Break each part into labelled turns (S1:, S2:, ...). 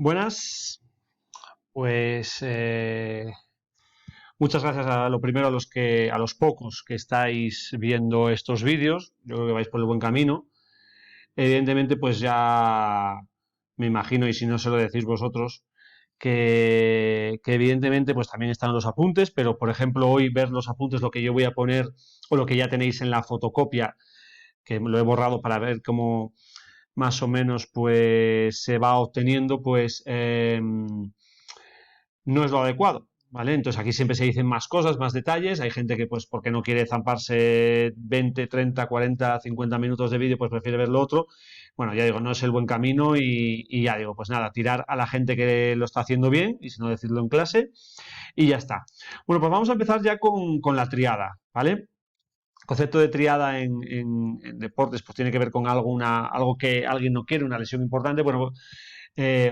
S1: Buenas, pues muchas gracias a lo primero a los pocos que estáis viendo estos vídeos. Yo creo que vais por el buen camino. Evidentemente, pues ya me imagino, y si no se lo decís vosotros, que evidentemente pues también están los apuntes, pero por ejemplo hoy ver los apuntes, lo que yo voy a poner o lo que ya tenéis en la fotocopia, que lo he borrado para ver cómo más o menos pues se va obteniendo, pues no es lo adecuado, ¿vale? Entonces aquí siempre se dicen más cosas, más detalles. Hay gente que, pues, porque no quiere zamparse 20, 30, 40, 50 minutos de vídeo, pues prefiere ver lo otro. Bueno, ya digo, no es el buen camino y ya digo, pues nada, tirar a la gente que lo está haciendo bien, y si no decirlo en clase, y ya está. Bueno, pues vamos a empezar ya con la triada, ¿vale? El concepto de triada en deportes pues tiene que ver con algo que alguien no quiere, una lesión importante, bueno,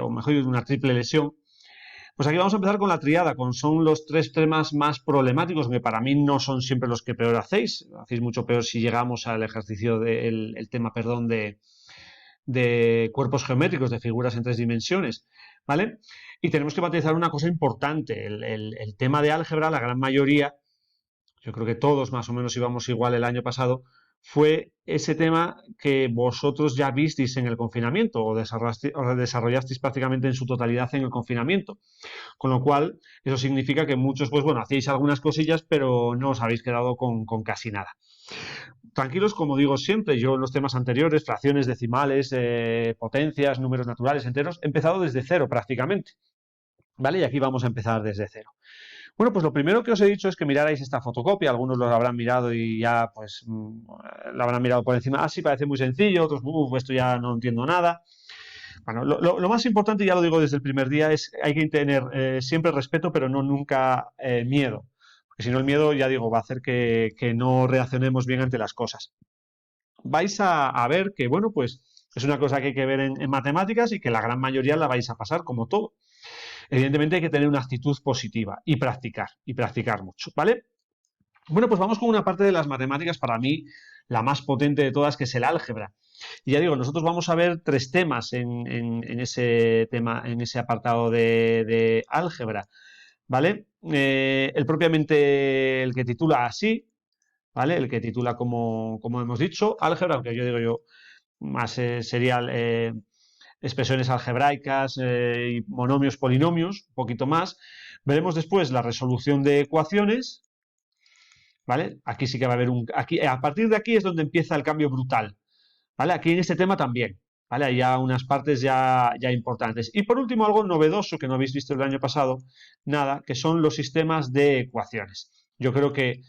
S1: o mejor una triple lesión. Pues aquí vamos a empezar con la triada, son los tres temas más problemáticos, que para mí no son siempre los que peor hacéis. Hacéis mucho peor si llegamos al ejercicio del tema, perdón, de cuerpos geométricos, de figuras en tres dimensiones, ¿vale? Y tenemos que matizar una cosa importante. El tema de álgebra, la gran mayoría, yo creo que todos más o menos íbamos igual el año pasado, fue ese tema que vosotros ya visteis en el confinamiento o desarrollasteis prácticamente en su totalidad en el confinamiento. Con lo cual, eso significa que muchos, pues bueno, hacéis algunas cosillas, pero no os habéis quedado con casi nada. Tranquilos, como digo siempre, yo en los temas anteriores, fracciones decimales, potencias, números naturales enteros, he empezado desde cero prácticamente, ¿vale? Y aquí vamos a empezar desde cero. Bueno, pues lo primero que os he dicho es que mirarais esta fotocopia. Algunos lo habrán mirado y ya, pues, lo habrán mirado por encima. Ah, sí, parece muy sencillo. Otros, esto ya no entiendo nada. Bueno, lo más importante, ya lo digo desde el primer día, es hay que tener siempre respeto, pero no nunca miedo. Porque si no, el miedo, ya digo, va a hacer que no reaccionemos bien ante las cosas. Vais a ver que, bueno, pues es una cosa que hay que ver en matemáticas y que la gran mayoría la vais a pasar como todo. Evidentemente hay que tener una actitud positiva y practicar mucho, ¿vale? Bueno, pues vamos con una parte de las matemáticas, para mí la más potente de todas, que es el álgebra. Y ya digo, nosotros vamos a ver tres temas en ese tema, en ese apartado de álgebra, ¿vale? El propiamente, el que titula así, ¿vale? El que titula como hemos dicho, álgebra, aunque yo digo yo, más sería expresiones algebraicas, y monomios, polinomios, un poquito más. Veremos después la resolución de ecuaciones, ¿vale? Aquí sí que va a haber a partir de aquí es donde empieza el cambio brutal, ¿vale? Aquí en este tema también, ¿vale? Hay ya unas partes ya importantes. Y por último, algo novedoso que no habéis visto el año pasado, nada, que son los sistemas de ecuaciones. Yo creo que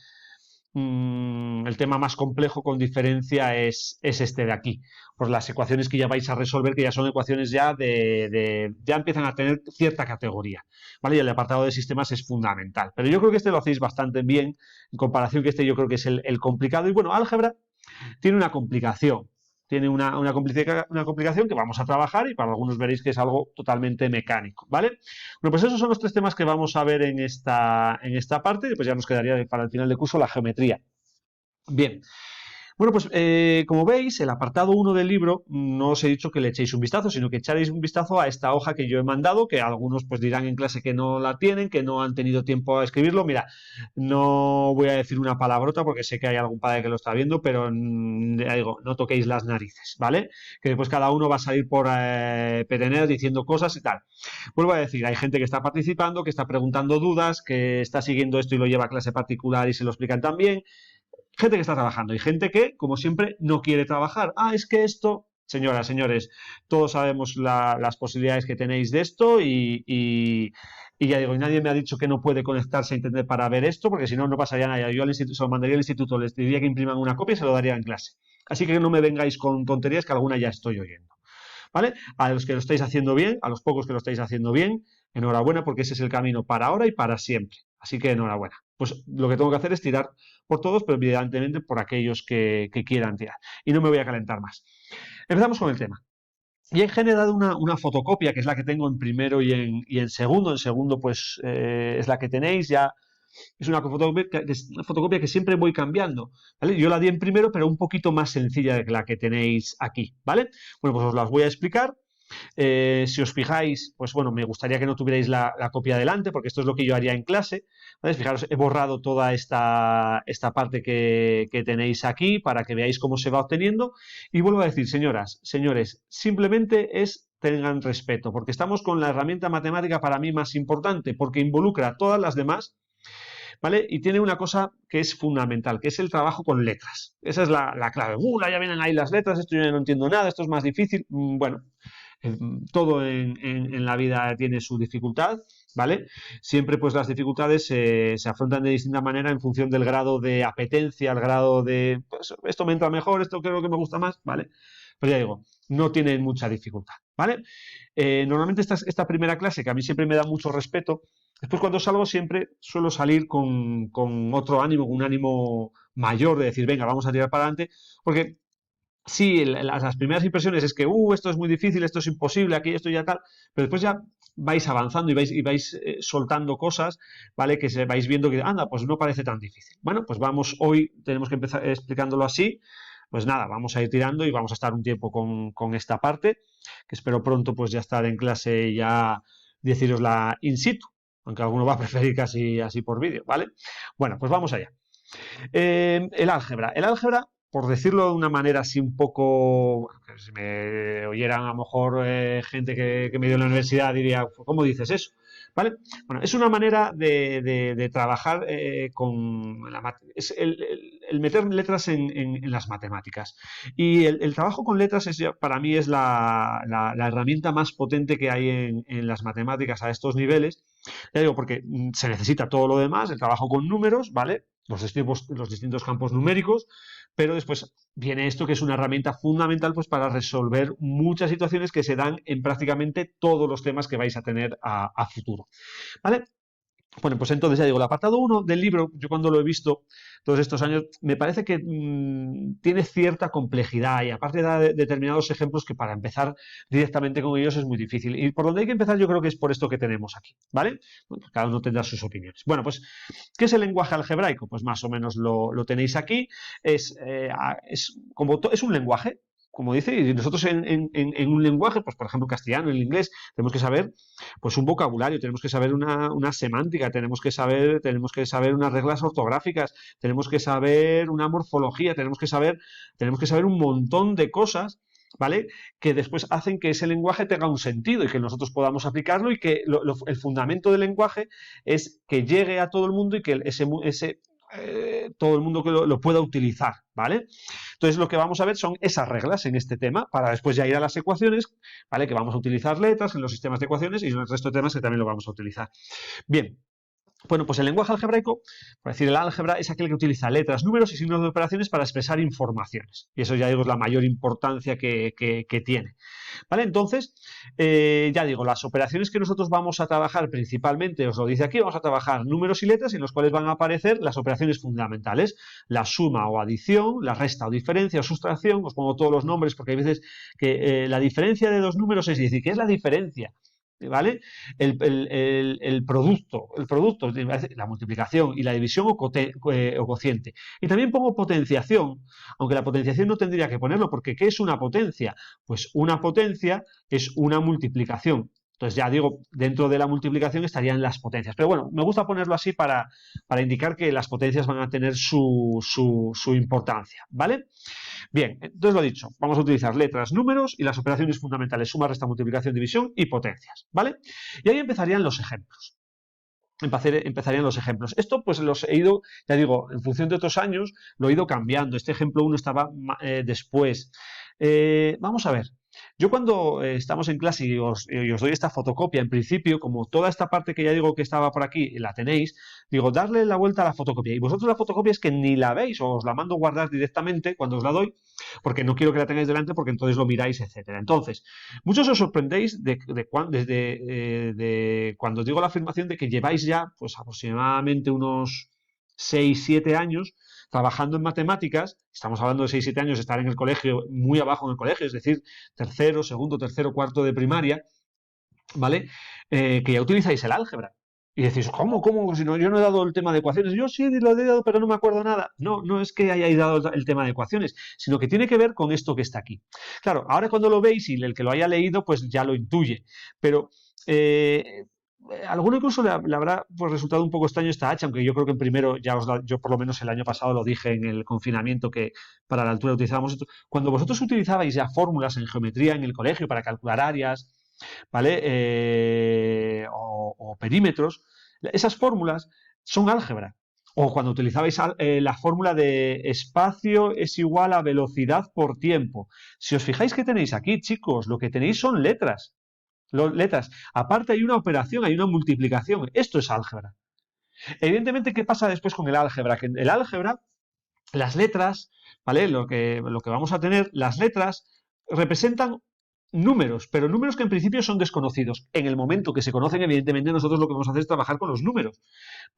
S1: el tema más complejo con diferencia es este de aquí, por las ecuaciones que ya vais a resolver, que ya son ecuaciones ya empiezan a tener cierta categoría, ¿vale? Y el apartado de sistemas es fundamental, pero yo creo que este lo hacéis bastante bien en comparación, que este yo creo que es el complicado. Y bueno, álgebra tiene una complicación, tiene una complicación que vamos a trabajar, y para algunos veréis que es algo totalmente mecánico, ¿vale? Bueno, pues esos son los tres temas que vamos a ver en esta parte, y pues ya nos quedaría para el final de curso la geometría. Bien, bueno, pues como veis, el apartado 1 del libro no os he dicho que le echéis un vistazo, sino que echaréis un vistazo a esta hoja que yo he mandado, que algunos pues dirán en clase que no la tienen, que no han tenido tiempo a escribirlo. Mira, no voy a decir una palabrota porque sé que hay algún padre que lo está viendo, pero ya digo, no toquéis las narices, ¿vale? Que después cada uno va a salir por petener diciendo cosas y tal. Vuelvo a decir, hay gente que está participando, que está preguntando dudas, que está siguiendo esto y lo lleva a clase particular y se lo explican también. Gente que está trabajando y gente que, como siempre, no quiere trabajar. Ah, es que esto, señoras, señores, todos sabemos las posibilidades que tenéis de esto y ya digo, y nadie me ha dicho que no puede conectarse a internet para ver esto, porque si no, no pasaría nada. Yo al instituto, se lo mandaría al instituto, les diría que impriman una copia y se lo daría en clase. Así que no me vengáis con tonterías, que alguna ya estoy oyendo. ¿Vale? A los que lo estáis haciendo bien, a los pocos que lo estáis haciendo bien, enhorabuena, porque ese es el camino para ahora y para siempre. Así que enhorabuena. Pues lo que tengo que hacer es tirar por todos, pero evidentemente por aquellos que quieran tirar. Y no me voy a calentar más. Empezamos con el tema. Y he generado una fotocopia, que es la que tengo en primero y en segundo. En segundo, pues es la que tenéis. Ya es una fotocopia que siempre voy cambiando, ¿vale? Yo la di en primero, pero un poquito más sencilla de la que tenéis aquí, ¿vale? Bueno, pues os las voy a explicar. Si os fijáis, pues bueno, me gustaría que no tuvierais la copia delante, porque esto es lo que yo haría en clase. ¿Vale? Fijaros, he borrado toda esta parte que tenéis aquí para que veáis cómo se va obteniendo. Y vuelvo a decir, señoras, señores, simplemente tengan respeto, porque estamos con la herramienta matemática para mí más importante, porque involucra a todas las demás, ¿vale? Y tiene una cosa que es fundamental, que es el trabajo con letras. Esa es la clave. Ya vienen ahí las letras, esto yo no entiendo nada, esto es más difícil. Bueno, todo en la vida tiene su dificultad, ¿vale? Siempre pues las dificultades se afrontan de distinta manera en función del grado de apetencia, el grado de, pues, esto me entra mejor, esto creo que me gusta más, ¿vale? Pues ya digo, no tienen mucha dificultad, ¿vale? Normalmente esta primera clase, que a mí siempre me da mucho respeto, después cuando salgo siempre suelo salir con otro ánimo, con un ánimo mayor de decir, venga, vamos a tirar para adelante, porque sí, las primeras impresiones es que, esto es muy difícil, esto es imposible, aquí esto ya tal, pero después ya vais avanzando y vais soltando cosas, ¿vale? Que vais viendo que, anda, pues no parece tan difícil. Bueno, pues hoy tenemos que empezar explicándolo así, pues nada, vamos a ir tirando y vamos a estar un tiempo con esta parte, que espero pronto pues ya estar en clase y ya decirosla in situ, aunque alguno va a preferir casi así por vídeo, ¿vale? Bueno, pues vamos allá. El álgebra. El álgebra, por decirlo de una manera así un poco, que si me oyeran a lo mejor gente que me dio en la universidad diría, ¿cómo dices eso? ¿Vale? Bueno, es una manera de trabajar con es el meter letras en las matemáticas. Y el trabajo con letras para mí es la herramienta más potente que hay en las matemáticas a estos niveles. Ya digo, porque se necesita todo lo demás, el trabajo con números, ¿vale? Los distintos campos numéricos, pero después viene esto que es una herramienta fundamental pues, para resolver muchas situaciones que se dan en prácticamente todos los temas que vais a tener a futuro. ¿Vale? Bueno, pues entonces ya digo, el apartado 1 del libro, yo cuando lo he visto todos estos años, me parece que tiene cierta complejidad y aparte da determinados ejemplos que para empezar directamente con ellos es muy difícil. Y por donde hay que empezar yo creo que es por esto que tenemos aquí, ¿vale? Bueno, cada uno tendrá sus opiniones. Bueno, pues, ¿qué es el lenguaje algebraico? Pues más o menos lo tenéis aquí. Es un lenguaje, como dice, y nosotros en un lenguaje, pues por ejemplo castellano, en el inglés, tenemos que saber pues un vocabulario, tenemos que saber una semántica, tenemos que saber unas reglas ortográficas, tenemos que saber una morfología, tenemos que saber un montón de cosas, ¿vale? Que después hacen que ese lenguaje tenga un sentido y que nosotros podamos aplicarlo y que el fundamento del lenguaje es que llegue a todo el mundo y que todo el mundo que lo pueda utilizar, ¿vale? Entonces lo que vamos a ver son esas reglas en este tema para después ya ir a las ecuaciones, ¿vale? Que vamos a utilizar letras en los sistemas de ecuaciones y en el resto de temas que también lo vamos a utilizar. Bien, bueno, pues el lenguaje algebraico, por decir el álgebra, es aquel que utiliza letras, números y signos de operaciones para expresar informaciones. Y eso ya digo es la mayor importancia que tiene. ¿Vale? Entonces, ya digo, las operaciones que nosotros vamos a trabajar principalmente, os lo dice aquí, vamos a trabajar números y letras en los cuales van a aparecer las operaciones fundamentales, la suma o adición, la resta o diferencia o sustracción, os pongo todos los nombres porque hay veces que la diferencia de dos números es decir, ¿qué es la diferencia? ¿Vale? El producto, la multiplicación y la división o cociente. Y también pongo potenciación, aunque la potenciación no tendría que ponerlo, porque ¿qué es una potencia? Pues una potencia es una multiplicación. Entonces ya digo, dentro de la multiplicación estarían las potencias. Pero bueno, me gusta ponerlo así para indicar que las potencias van a tener su importancia, ¿vale? Bien, entonces lo dicho, vamos a utilizar letras, números y las operaciones fundamentales, suma, resta, multiplicación, división y potencias, ¿vale? Y ahí empezarían los ejemplos. Empezarían los ejemplos. Esto pues los he ido, ya digo, en función de otros años, lo he ido cambiando. Este ejemplo 1 estaba después. Vamos a ver. Yo cuando estamos en clase y os doy esta fotocopia, en principio, como toda esta parte que ya digo que estaba por aquí, la tenéis, digo, darle la vuelta a la fotocopia. Y vosotros la fotocopia es que ni la veis o os la mando guardar directamente cuando os la doy, porque no quiero que la tengáis delante porque entonces lo miráis, etcétera. Entonces, muchos os sorprendéis desde cuando os digo la afirmación de que lleváis ya pues aproximadamente unos 6, 7 años trabajando en matemáticas, estamos hablando de 6, 7 años de estar en el colegio, muy abajo en el colegio, es decir, segundo, tercero, cuarto de primaria, ¿vale? Que ya utilizáis el álgebra. Y decís, ¿cómo? Si no, yo no he dado el tema de ecuaciones. Yo sí lo he dado, pero no me acuerdo nada. No, no es que hayáis dado el tema de ecuaciones, sino que tiene que ver con esto que está aquí. Claro, ahora cuando lo veis y el que lo haya leído, pues ya lo intuye. Pero a alguno incluso le habrá pues, resultado un poco extraño esta hacha, aunque yo creo que en primero, yo por lo menos el año pasado lo dije en el confinamiento, que para la altura utilizábamos esto. Cuando vosotros utilizabais ya fórmulas en geometría en el colegio para calcular áreas, ¿vale? O perímetros, esas fórmulas son álgebra. O cuando utilizabais la fórmula de espacio es igual a velocidad por tiempo. Si os fijáis que tenéis aquí, chicos, lo que tenéis son letras. Letras. Aparte hay una operación, hay una multiplicación. Esto es álgebra. Evidentemente, ¿qué pasa después con el álgebra? Que en el álgebra, las letras, ¿vale? Lo que vamos a tener, las letras representan números, pero números que en principio son desconocidos. En el momento que se conocen, evidentemente, nosotros lo que vamos a hacer es trabajar con los números,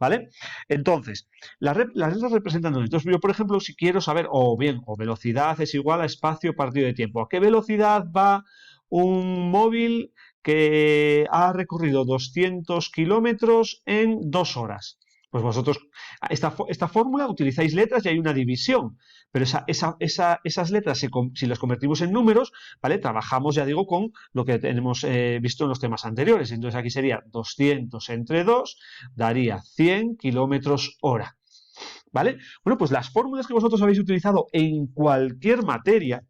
S1: ¿vale? Entonces, las letras representan números. Entonces, yo, por ejemplo, si quiero saber, o velocidad es igual a espacio partido de tiempo. ¿A qué velocidad va un móvil que ha recorrido 200 kilómetros en 2 horas? Pues vosotros, esta fórmula utilizáis letras y hay una división, pero esas letras, si las convertimos en números, ¿vale? Trabajamos, ya digo, con lo que hemos visto en los temas anteriores. Entonces aquí sería 200 entre 2, daría 100 kilómetros hora, ¿vale? Bueno, pues las fórmulas que vosotros habéis utilizado en cualquier materia,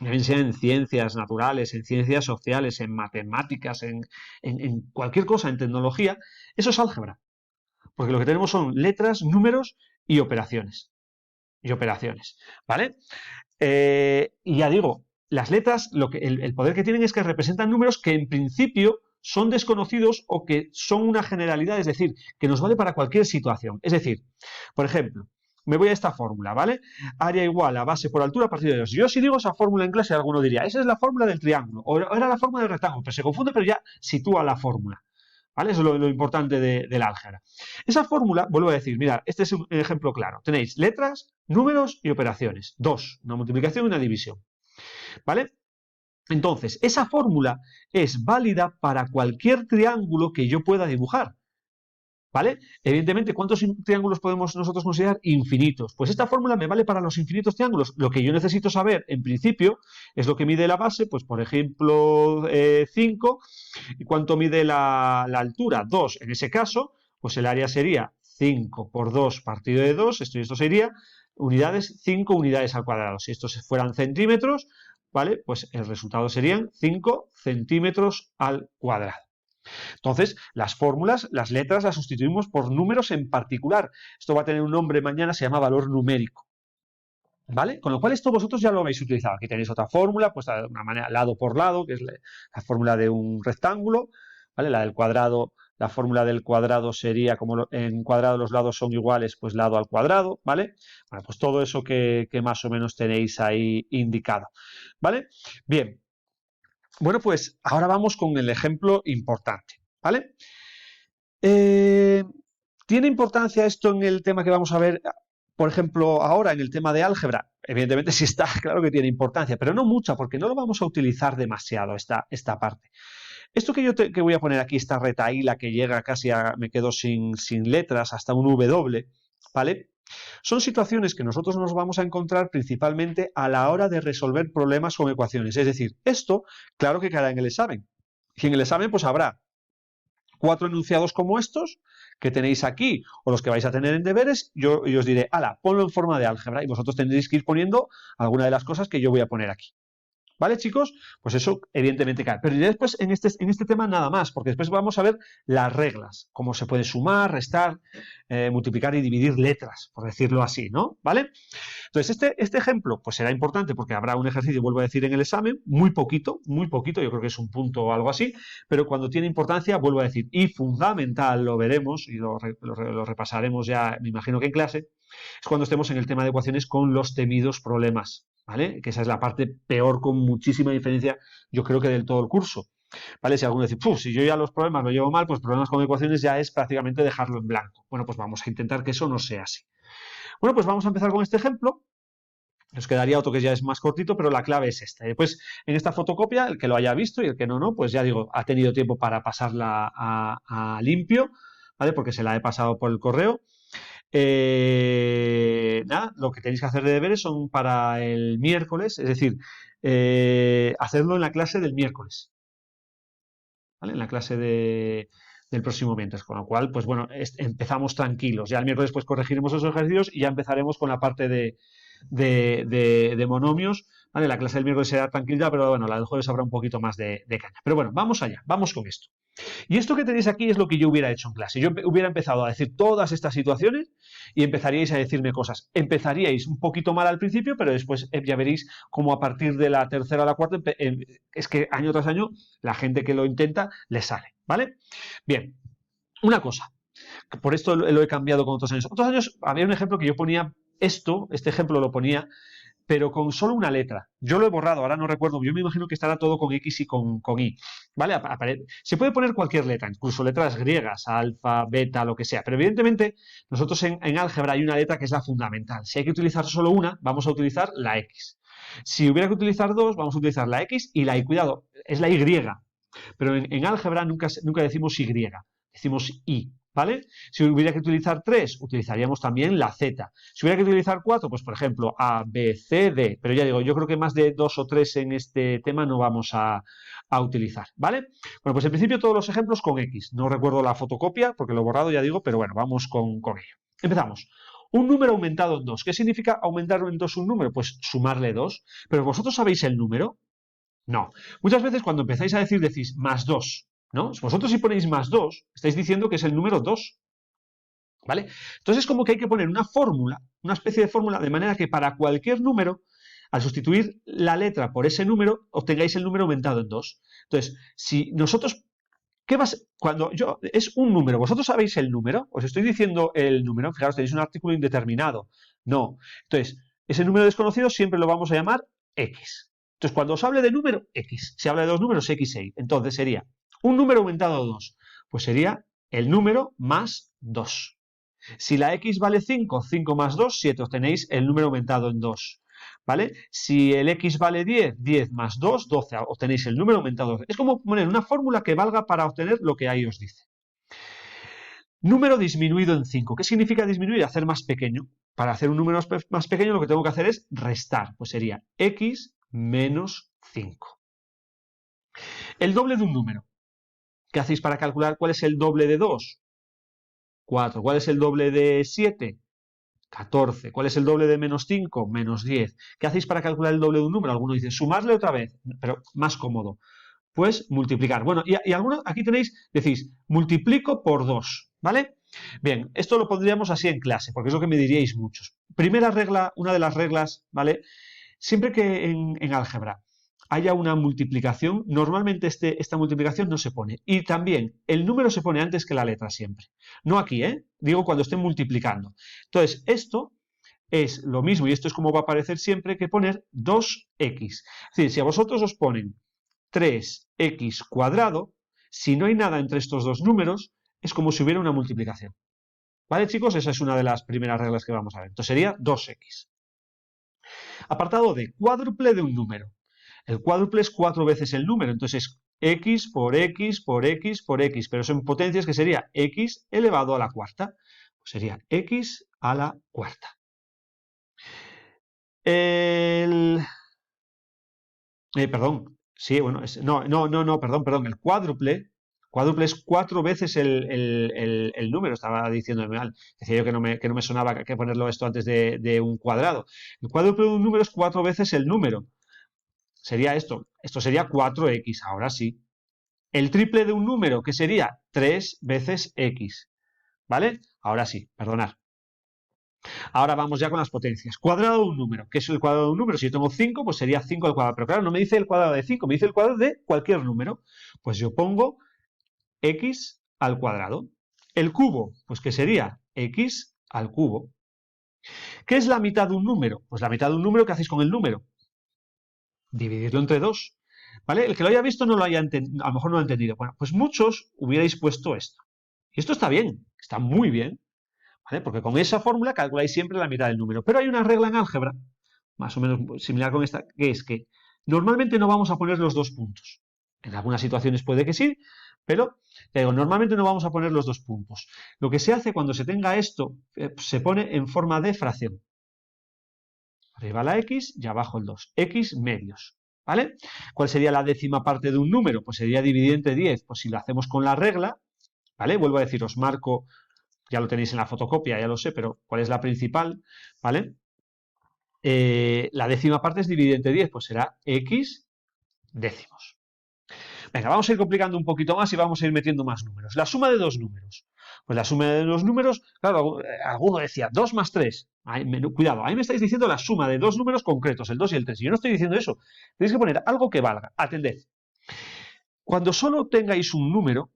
S1: bien sea en ciencias naturales, en ciencias sociales, en matemáticas, en cualquier cosa, en tecnología, eso es álgebra. Porque lo que tenemos son letras, números y operaciones. ¿Vale? Y ya digo, las letras, el poder que tienen es que representan números que en principio son desconocidos o que son una generalidad, es decir, que nos vale para cualquier situación. Es decir, por ejemplo, me voy a esta fórmula, ¿vale? Área igual a base por altura partido de 2. Yo si digo esa fórmula en clase, alguno diría, esa es la fórmula del triángulo, o era la fórmula del rectángulo, pero se confunde, pero ya sitúa la fórmula. ¿Vale? Eso es lo importante del álgebra. Esa fórmula, vuelvo a decir, mirad, este es un ejemplo claro. Tenéis letras, números y operaciones. Dos, una multiplicación y una división. ¿Vale? Entonces, esa fórmula es válida para cualquier triángulo que yo pueda dibujar. ¿Vale? Evidentemente, ¿cuántos triángulos podemos nosotros considerar? Infinitos. Pues esta fórmula me vale para los infinitos triángulos. Lo que yo necesito saber, en principio, es lo que mide la base, pues por ejemplo, 5. ¿Y cuánto mide la altura? 2. En ese caso, pues el área sería 5 por 2 partido de 2. Esto sería unidades, 5 unidades al cuadrado. Si estos fueran centímetros, ¿vale? Pues el resultado serían 5 centímetros al cuadrado. Entonces, las fórmulas, las letras las sustituimos por números en particular. Esto va a tener un nombre mañana, se llama valor numérico. ¿Vale? Con lo cual esto vosotros ya lo habéis utilizado. Aquí tenéis otra fórmula, pues de una manera lado por lado, que es la fórmula de un rectángulo, ¿vale? La del cuadrado, la fórmula del cuadrado sería, como en cuadrado los lados son iguales, pues lado al cuadrado, ¿vale? Bueno, pues todo eso que más o menos tenéis ahí indicado, ¿vale? Bien. Bueno, pues ahora vamos con el ejemplo importante, ¿vale? ¿Tiene importancia esto en el tema que vamos a ver, por ejemplo, ahora en el tema de álgebra? Evidentemente sí está, claro que tiene importancia, pero no mucha, porque no lo vamos a utilizar demasiado esta parte. Esto que voy a poner aquí, esta retahíla que llega casi me quedo sin letras, hasta un W, ¿vale? Son situaciones que nosotros nos vamos a encontrar principalmente a la hora de resolver problemas con ecuaciones. Es decir, esto, claro que caerá en el examen. Y en el examen, pues habrá 4 enunciados como estos que tenéis aquí o los que vais a tener en deberes, yo os diré, ala, ponlo en forma de álgebra y vosotros tendréis que ir poniendo alguna de las cosas que yo voy a poner aquí. ¿Vale, chicos? Pues eso evidentemente cae. Pero ya después en este tema nada más, porque después vamos a ver las reglas, cómo se puede sumar, restar, multiplicar y dividir letras, por decirlo así, ¿no? ¿Vale? Entonces, este ejemplo pues será importante porque habrá un ejercicio, vuelvo a decir, en el examen, muy poquito, yo creo que es un punto o algo así, pero cuando tiene importancia, vuelvo a decir, y fundamental, lo veremos y lo repasaremos ya, me imagino que en clase, es cuando estemos en el tema de ecuaciones con los temidos problemas, ¿vale? Que esa es la parte peor con muchísima diferencia, yo creo que del todo el curso. ¿Vale? Si alguno dice, si yo ya los problemas lo llevo mal, pues problemas con ecuaciones ya es prácticamente dejarlo en blanco. Bueno, pues vamos a intentar que eso no sea así. Bueno, pues vamos a empezar con este ejemplo. Nos quedaría otro que ya es más cortito, pero la clave es esta. Después, en esta fotocopia, el que lo haya visto y el que no, pues ya digo, ha tenido tiempo para pasarla a limpio, ¿vale? Porque se la he pasado por el correo. Nada, lo que tenéis que hacer de deberes son para el miércoles, es decir, hacerlo en la clase del miércoles, ¿vale? En la clase del próximo miércoles, con lo cual, pues bueno, empezamos tranquilos. Ya el miércoles pues corregiremos esos ejercicios y ya empezaremos con la parte de monomios, ¿vale? La clase del miércoles será tranquila, pero bueno, la del jueves habrá un poquito más de caña. Pero bueno, vamos allá, vamos con esto. Y esto que tenéis aquí es lo que yo hubiera hecho en clase. Yo hubiera empezado a decir todas estas situaciones y empezaríais a decirme cosas. Empezaríais un poquito mal al principio, pero después ya veréis cómo a partir de la tercera o la cuarta, es que año tras año la gente que lo intenta le sale, ¿vale? Bien, una cosa. Por esto lo he cambiado con otros años. Otros años había un ejemplo que yo ponía este ejemplo lo ponía pero con solo una letra. Yo lo he borrado, ahora no recuerdo, yo me imagino que estará todo con X y con Y. ¿Vale? Se puede poner cualquier letra, incluso letras griegas, alfa, beta, lo que sea, pero evidentemente nosotros en álgebra hay una letra que es la fundamental. Si hay que utilizar solo una, vamos a utilizar la X. Si hubiera que utilizar dos, vamos a utilizar la X y la Y. Cuidado, es la Y, pero en álgebra nunca decimos Y, decimos I. ¿Vale? Si hubiera que utilizar 3, utilizaríamos también la Z. Si hubiera que utilizar 4, pues por ejemplo, A, B, C, D. Pero ya digo, yo creo que más de 2 o 3 en este tema no vamos a utilizar, ¿vale? Bueno, pues en principio todos los ejemplos con X. No recuerdo la fotocopia porque lo he borrado, ya digo, pero bueno, vamos con ello. Empezamos. Un número aumentado en 2. ¿Qué significa aumentar en 2 un número? Pues sumarle 2. ¿Pero vosotros sabéis el número? No. Muchas veces cuando empezáis a decir, decís más 2. ¿No? Vosotros si ponéis más 2, estáis diciendo que es el número 2. ¿Vale? Entonces es como que hay que poner una fórmula, una especie de fórmula, de manera que para cualquier número, al sustituir la letra por ese número, obtengáis el número aumentado en 2. Entonces, si nosotros, cuando yo, es un número, vosotros sabéis el número, os estoy diciendo el número, fijaros, tenéis un artículo indeterminado. No. Entonces, ese número desconocido siempre lo vamos a llamar X. Entonces, cuando os hable de número, X. Se habla de dos números, X e Y. Entonces sería un número aumentado a 2. Pues sería el número más 2. Si la X vale 5, 5 más 2, 7, obtenéis el número aumentado en 2. ¿Vale? Si el X vale 10, 10 más 2, 12, obtenéis el número aumentado. Es como poner una fórmula que valga para obtener lo que ahí os dice. Número disminuido en 5. ¿Qué significa disminuir? Hacer más pequeño. Para hacer un número más pequeño lo que tengo que hacer es restar. Pues sería X menos 5. El doble de un número. ¿Qué hacéis para calcular cuál es el doble de 2? 4. ¿Cuál es el doble de 7? 14. ¿Cuál es el doble de menos 5? Menos 10. ¿Qué hacéis para calcular el doble de un número? Alguno dice, sumarle otra vez, pero más cómodo. Pues multiplicar. Bueno, y algunos, aquí tenéis, decís, multiplico por 2, ¿vale? Bien, esto lo pondríamos así en clase, porque es lo que me diríais muchos. Primera regla, una de las reglas, ¿vale? Siempre que en álgebra haya una multiplicación, normalmente esta multiplicación no se pone. Y también el número se pone antes que la letra siempre. No aquí, ¿eh? Digo cuando estén multiplicando. Entonces, esto es lo mismo, y esto es como va a aparecer siempre, que poner 2x. Es decir, si a vosotros os ponen 3x cuadrado, si no hay nada entre estos dos números, es como si hubiera una multiplicación. ¿Vale, chicos? Esa es una de las primeras reglas que vamos a ver. Entonces sería 2x. Apartado D, cuádruple de un número. El cuádruple es 4 veces el número, entonces es x por x por x por x, pero son potencias que sería x elevado a la cuarta. Pues sería x a la cuarta. Perdón, sí, bueno, perdón, el cuádruple es 4 veces el número, estaba diciéndome mal, decía yo que no me sonaba que ponerlo esto antes de un cuadrado. El cuádruple de un número es 4 veces el número. Sería esto sería 4x, ahora sí. El triple de un número, ¿qué sería? 3 veces x, ¿vale? Ahora sí, perdonad. Ahora vamos ya con las potencias. Cuadrado de un número. ¿Qué es el cuadrado de un número? Si yo tengo 5, pues sería 5 al cuadrado. Pero claro, no me dice el cuadrado de 5, me dice el cuadrado de cualquier número. Pues yo pongo x al cuadrado. El cubo, pues ¿qué sería? X al cubo. ¿Qué es la mitad de un número? Pues la mitad de un número, ¿qué hacéis con el número? Dividirlo entre 2. ¿Vale? El que lo haya visto no lo haya entendido, a lo mejor no lo ha entendido. Bueno, pues muchos hubierais puesto esto. Y esto está bien, está muy bien. ¿Vale? Porque con esa fórmula calculáis siempre la mitad del número. Pero hay una regla en álgebra, más o menos similar con esta, que es que normalmente no vamos a poner los dos puntos. En algunas situaciones puede que sí, Pero, te digo, normalmente no vamos a poner los dos puntos. Lo que se hace cuando se tenga esto, se pone en forma de fracción. Arriba la x y abajo el 2. X medios. ¿Vale? ¿Cuál sería la décima parte de un número? Pues sería dividir entre 10. Pues si lo hacemos con la regla, ¿vale? Vuelvo a decir, os marco, ya lo tenéis en la fotocopia, ya lo sé, pero ¿cuál es la principal? ¿Vale? La décima parte es dividir entre 10, pues será x décimos. Venga, vamos a ir complicando un poquito más y vamos a ir metiendo más números. La suma de dos números. Pues la suma de dos números, claro, alguno decía 2 más 3. Cuidado, ahí me estáis diciendo la suma de dos números concretos, el 2 y el 3. Yo no estoy diciendo eso. Tenéis que poner algo que valga. Atended. Cuando solo tengáis un número,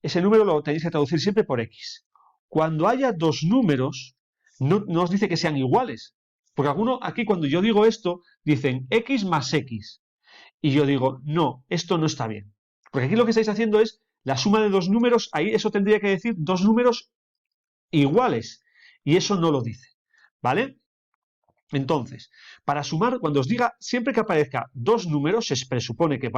S1: ese número lo tenéis que traducir siempre por x. Cuando haya dos números, no os dice que sean iguales. Porque algunos aquí, cuando yo digo esto, dicen x más x. Y yo digo, no, esto no está bien. Porque aquí lo que estáis haciendo es la suma de dos números, ahí eso tendría que decir dos números iguales. Y eso no lo dice. ¿Vale? Entonces, para sumar, cuando os diga, siempre que aparezca dos números, se presupone que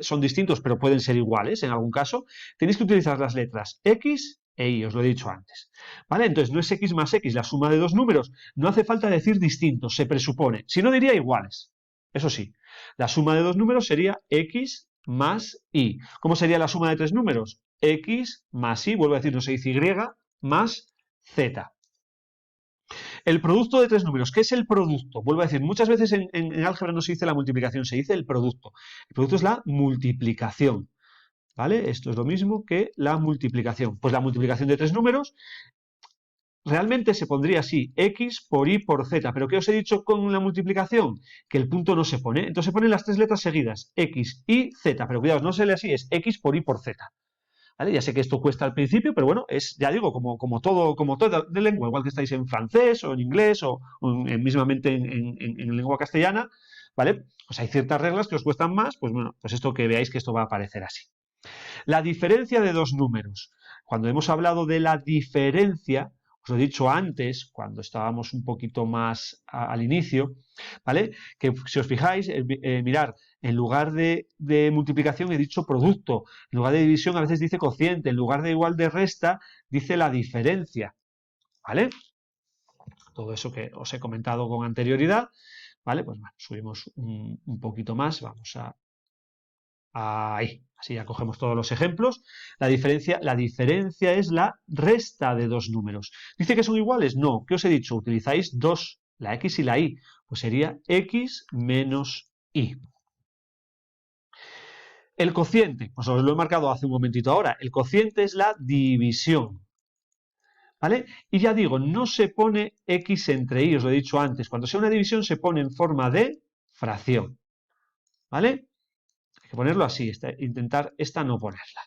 S1: son distintos, pero pueden ser iguales en algún caso, tenéis que utilizar las letras X e Y, os lo he dicho antes. ¿Vale? Entonces, no es X más X la suma de dos números, no hace falta decir distintos, se presupone. Si no, diría iguales. Eso sí, la suma de dos números sería X más Y. ¿Cómo sería la suma de tres números? X más Y, vuelvo a decir, no se dice Y, más Z. El producto de tres números. ¿Qué es el producto? Vuelvo a decir, muchas veces en álgebra no se dice la multiplicación, se dice el producto. El producto es la multiplicación. ¿Vale? Esto es lo mismo que la multiplicación. Pues la multiplicación de tres números realmente se pondría así, x por y por z. ¿Pero qué os he dicho con la multiplicación? Que el punto no se pone. Entonces se ponen las tres letras seguidas, x, y, z. Pero cuidado, no se lee así, es x por y por z. ¿Vale? Ya sé que esto cuesta al principio, pero bueno, es, ya digo, como todo de lengua, igual que estáis en francés o en inglés o mismamente en lengua castellana, ¿vale? Pues hay ciertas reglas que os cuestan más, pues bueno, pues esto que veáis que esto va a aparecer así. La diferencia de dos números. Cuando hemos hablado de la diferencia, os lo he dicho antes, cuando estábamos un poquito más al inicio, ¿vale? Que si os fijáis, mirar, en lugar de multiplicación he dicho producto, en lugar de división a veces dice cociente, en lugar de igual de resta dice la diferencia, ¿vale? Todo eso que os he comentado con anterioridad, ¿vale? Pues bueno, subimos un poquito más, vamos a... Ahí, así ya cogemos todos los ejemplos. La diferencia es la resta de dos números. ¿Dice que son iguales? No. ¿Qué os he dicho? Utilizáis dos, la x y la y. Pues sería x menos y. El cociente, pues os lo he marcado hace un momentito ahora. El cociente es la división. ¿Vale? Y ya digo, no se pone x entre y, os lo he dicho antes. Cuando sea una división se pone en forma de fracción. ¿Vale? Hay que ponerlo así, intentar esta no ponerla.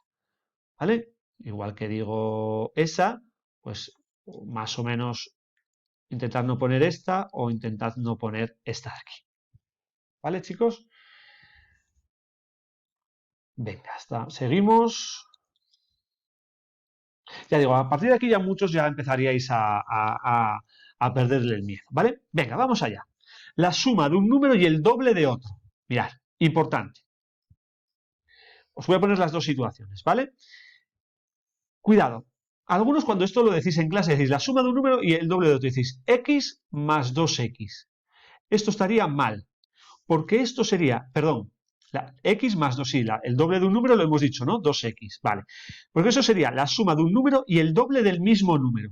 S1: ¿Vale? Igual que digo esa, pues más o menos intentad no poner esta o intentad no poner esta de aquí. ¿Vale, chicos? Venga, seguimos. Ya digo, a partir de aquí ya muchos ya empezaríais a perderle el miedo, ¿vale? Venga, vamos allá. La suma de un número y el doble de otro. Mirad, importante. Os voy a poner las dos situaciones, ¿vale? Cuidado. Algunos cuando esto lo decís en clase decís la suma de un número y el doble de otro. Decís x más 2x. Esto estaría mal. Porque esto sería, perdón, la x más 2, sí, el doble de un número lo hemos dicho, ¿no? 2x, vale. Porque eso sería la suma de un número y el doble del mismo número.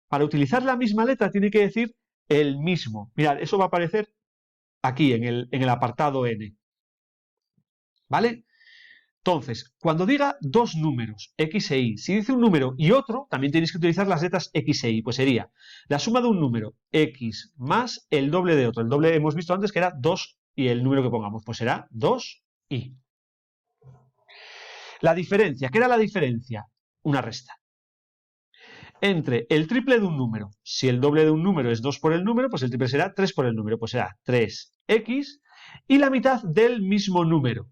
S1: Para utilizar la misma letra tiene que decir el mismo. Mirad, eso va a aparecer aquí en el apartado n. ¿Vale? Entonces, cuando diga dos números, x e y, si dice un número y otro, también tenéis que utilizar las letras x e y, pues sería la suma de un número, x, más el doble de otro. El doble hemos visto antes que era 2 y el número que pongamos, pues será 2y. La diferencia, ¿qué era la diferencia? Una resta. Entre el triple de un número, si el doble de un número es 2 por el número, pues el triple será 3 por el número, pues será 3x, y la mitad del mismo número.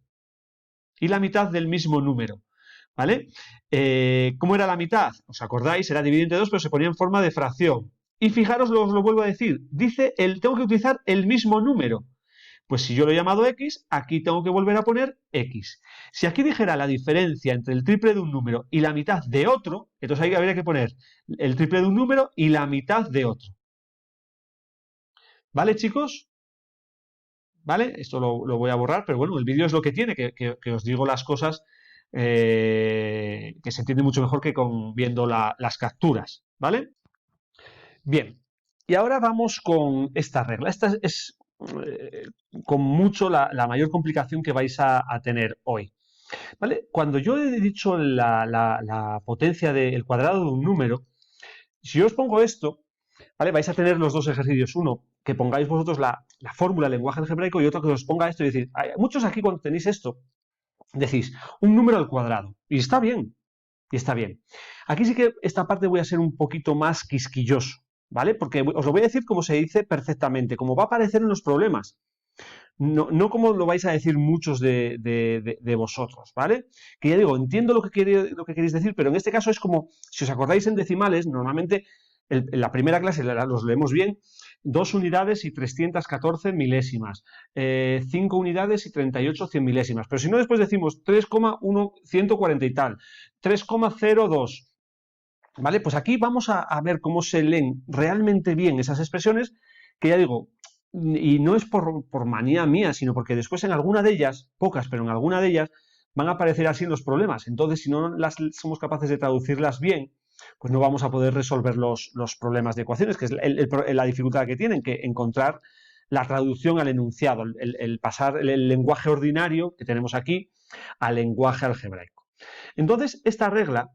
S1: Y la mitad del mismo número, ¿vale? ¿Cómo era la mitad? ¿Os acordáis? Era dividido entre 2, pero se ponía en forma de fracción. Y fijaros, os lo vuelvo a decir, dice, tengo que utilizar el mismo número. Pues si yo lo he llamado X, aquí tengo que volver a poner X. Si aquí dijera la diferencia entre el triple de un número y la mitad de otro, entonces ahí habría que poner el triple de un número y la mitad de otro. ¿Vale, chicos? ¿Vale? Esto lo voy a borrar, pero bueno, el vídeo es lo que tiene, que os digo las cosas que se entiende mucho mejor que viendo las capturas, ¿vale? Bien, y ahora vamos con esta regla. Esta es con mucho la mayor complicación que vais a tener hoy, ¿vale? Cuando yo he dicho la potencia del cuadrado de un número, si yo os pongo esto, ¿vale? Vais a tener los dos ejercicios. Uno, que pongáis vosotros la fórmula del lenguaje algebraico y otro que os ponga esto y decir, muchos aquí cuando tenéis esto, decís un número al cuadrado. Y está bien, y está bien. Aquí sí que esta parte voy a ser un poquito más quisquilloso, ¿vale? Porque os lo voy a decir como se dice perfectamente, como va a aparecer en los problemas. No como lo vais a decir muchos de vosotros, ¿vale? Que ya digo, entiendo lo que queréis decir, pero en este caso es como, si os acordáis en decimales, normalmente en la primera clase los leemos bien, 2 unidades y 314 milésimas, 5 unidades y 38 cien milésimas, pero si no después decimos 3,140 y tal, 3,02, ¿vale? Pues aquí vamos a ver cómo se leen realmente bien esas expresiones, que ya digo, y no es por manía mía, sino porque después en alguna de ellas, pocas, pero en alguna de ellas, van a aparecer así en los problemas. Entonces, si no somos capaces de traducirlas bien, pues no vamos a poder resolver los problemas de ecuaciones, que es la dificultad que tienen, que encontrar la traducción al enunciado, el pasar el lenguaje ordinario que tenemos aquí al lenguaje algebraico. Entonces, esta regla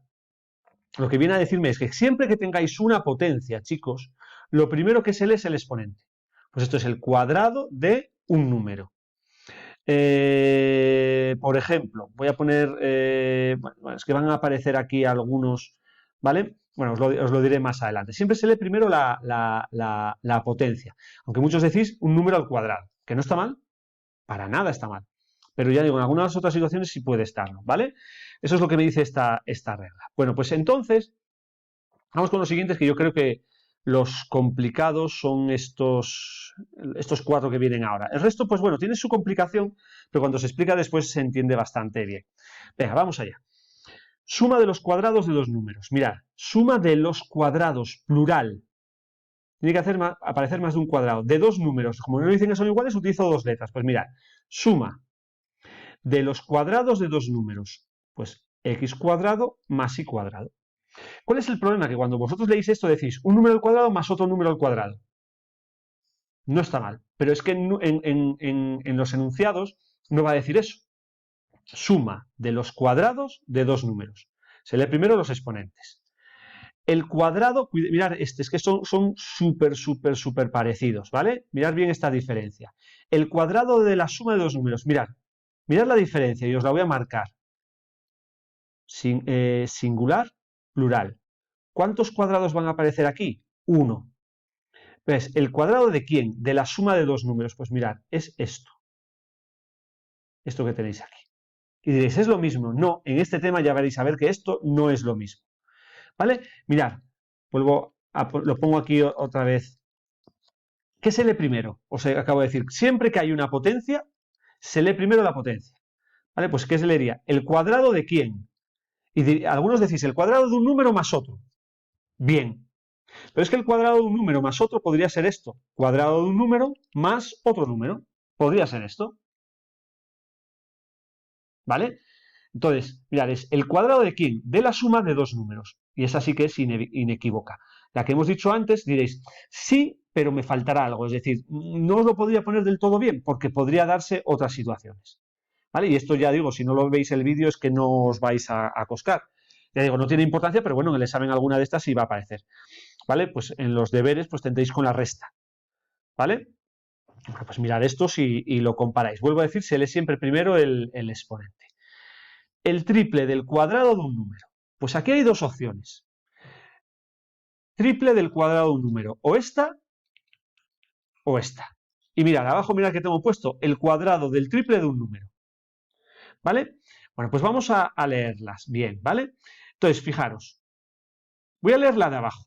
S1: lo que viene a decirme es que siempre que tengáis una potencia, chicos, lo primero que se lee es el exponente. Pues esto es el cuadrado de un número. Por ejemplo, voy a poner, bueno, es que van a aparecer aquí algunos, ¿vale? Bueno, os lo diré más adelante. Siempre se lee primero la potencia, aunque muchos decís un número al cuadrado, que no está mal, para nada está mal. Pero ya digo, en algunas otras situaciones sí puede estarlo, ¿vale? Eso es lo que me dice esta regla. Bueno, pues entonces, vamos con los siguientes, que yo creo que los complicados son estos 4 que vienen ahora. El resto, pues bueno, tiene su complicación, pero cuando se explica después se entiende bastante bien. Venga, vamos allá. Suma de los cuadrados de dos números. Mirad, suma de los cuadrados, plural. Tiene que aparecer más de un cuadrado. De dos números. Como no dicen que son iguales, utilizo dos letras. Pues mirad, suma de los cuadrados de dos números. Pues x cuadrado más y cuadrado. ¿Cuál es el problema? Que cuando vosotros leéis esto decís un número al cuadrado más otro número al cuadrado. No está mal, pero es que en los enunciados no va a decir eso. Suma de los cuadrados de dos números. Se lee primero los exponentes. El cuadrado, mirad, es que son súper parecidos, ¿vale? Mirad bien esta diferencia. El cuadrado de la suma de dos números, mirad la diferencia y os la voy a marcar. Singular, plural. ¿Cuántos cuadrados van a aparecer aquí? 1. Pues, ¿el cuadrado de quién? De la suma de dos números. Pues mirad, es esto. Esto que tenéis aquí. Y diréis, ¿es lo mismo? No, en este tema ya veréis a ver que esto no es lo mismo. ¿Vale? Mirad, lo pongo aquí otra vez. ¿Qué se lee primero? Os acabo de decir, siempre que hay una potencia, se lee primero la potencia. ¿Vale? Pues ¿qué se leería? ¿El cuadrado de quién? Y algunos decís, el cuadrado de un número más otro. Bien. Pero es que el cuadrado de un número más otro podría ser esto. Cuadrado de un número más otro número. Podría ser esto. ¿Vale? Entonces, mirad, es el cuadrado de quién? De la suma de dos números. Y esa sí que es inequívoca. La que hemos dicho antes, diréis, sí, pero me faltará algo. Es decir, no os lo podría poner del todo bien, porque podría darse otras situaciones. ¿Vale? Y esto ya digo, si no lo veis el vídeo es que no os vais a coscar. Ya digo, no tiene importancia, pero bueno, en el examen alguna de estas sí va a aparecer. ¿Vale? Pues en los deberes pues tendréis con la resta. ¿Vale? Bueno, pues mirad estos y lo comparáis. Vuelvo a decir, se lee siempre primero el exponente. El triple del cuadrado de un número. Pues aquí hay dos opciones. Triple del cuadrado de un número. O esta o esta. Y mirad, abajo mirad que tengo puesto el cuadrado del triple de un número. ¿Vale? Bueno, pues vamos a leerlas bien, ¿vale? Entonces, fijaros. Voy a leer la de abajo.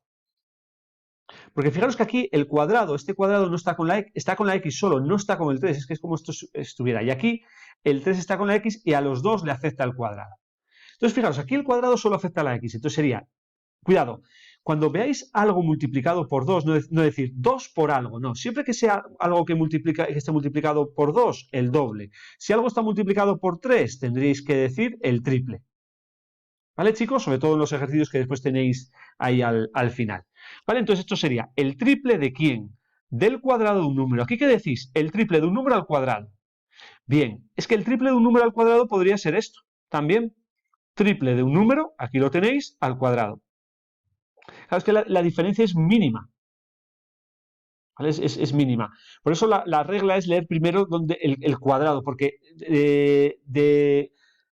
S1: Porque fijaros que aquí el cuadrado, este cuadrado no está con la X, está con la X solo, no está con el 3, es que es como esto estuviera. Y aquí el 3 está con la X y a los dos le afecta el cuadrado. Entonces, fijaros, aquí el cuadrado solo afecta a la X, entonces sería, cuidado, cuando veáis algo multiplicado por 2, no decir 2 por algo, no, siempre que sea algo que esté multiplicado por 2, el doble. Si algo está multiplicado por 3, tendréis que decir el triple. ¿Vale, chicos? Sobre todo en los ejercicios que después tenéis ahí al final. ¿Vale? Entonces esto sería el triple de ¿quién? Del cuadrado de un número. ¿Aquí qué decís? El triple de un número al cuadrado. Bien, es que el triple de un número al cuadrado podría ser esto. También triple de un número, aquí lo tenéis, al cuadrado. Claro, es que la diferencia es mínima. ¿Vale? Es mínima. Por eso la regla es leer primero donde el cuadrado, porque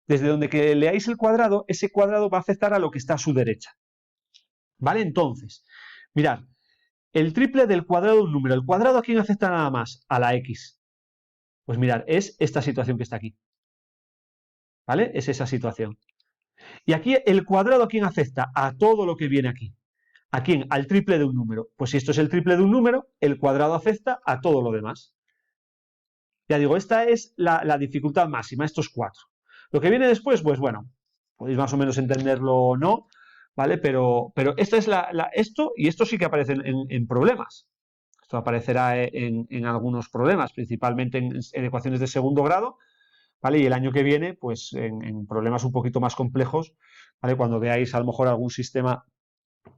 S1: desde donde que leáis el cuadrado, ese cuadrado va a afectar a lo que está a su derecha. ¿Vale? Entonces, mirad, el triple del cuadrado de un número. ¿El cuadrado a quién afecta nada más? A la X. Pues mirad, es esta situación que está aquí. ¿Vale? Es esa situación. Y aquí el cuadrado a quién afecta? A todo lo que viene aquí. ¿A quién? Al triple de un número. Pues si esto es el triple de un número, el cuadrado afecta a todo lo demás. Ya digo, esta es la dificultad máxima, estos 4. Lo que viene después, pues bueno, podéis más o menos entenderlo o no, ¿vale? Pero esta es esto, y esto sí que aparece en problemas. Esto aparecerá en algunos problemas, principalmente en ecuaciones de segundo grado, ¿vale? Y el año que viene, pues en problemas un poquito más complejos, ¿vale? Cuando veáis a lo mejor algún sistema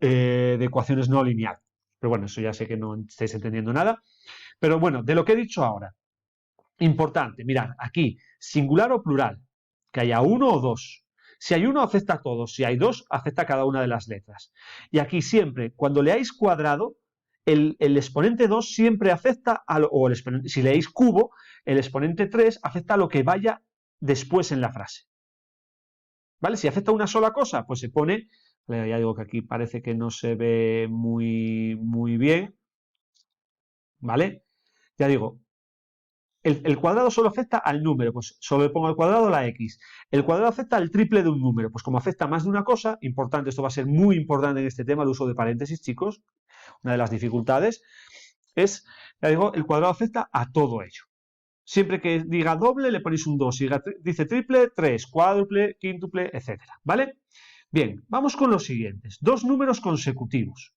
S1: de ecuaciones no lineal. Pero bueno, eso ya sé que no estáis entendiendo nada. Pero bueno, de lo que he dicho ahora, importante, mirad, aquí, singular o plural, que haya uno o dos. Si hay uno, afecta a todos. Si hay dos, afecta a cada una de las letras. Y aquí siempre, cuando leáis cuadrado, el exponente 2 siempre afecta o si leéis cubo, el exponente 3 afecta a lo que vaya después en la frase. ¿Vale? Si afecta a una sola cosa, pues se pone, ya digo que aquí parece que no se ve muy bien, ¿vale? Ya digo, el cuadrado solo afecta al número, pues solo le pongo al cuadrado la X. El cuadrado afecta al triple de un número, pues como afecta más de una cosa, importante, esto va a ser muy importante en este tema, el uso de paréntesis, chicos, una de las dificultades, es, ya digo, el cuadrado afecta a todo ello. Siempre que diga doble le ponéis un 2, si dice triple, 3, cuádruple, quíntuple, etc. ¿Vale? Bien, vamos con los siguientes. Dos números consecutivos.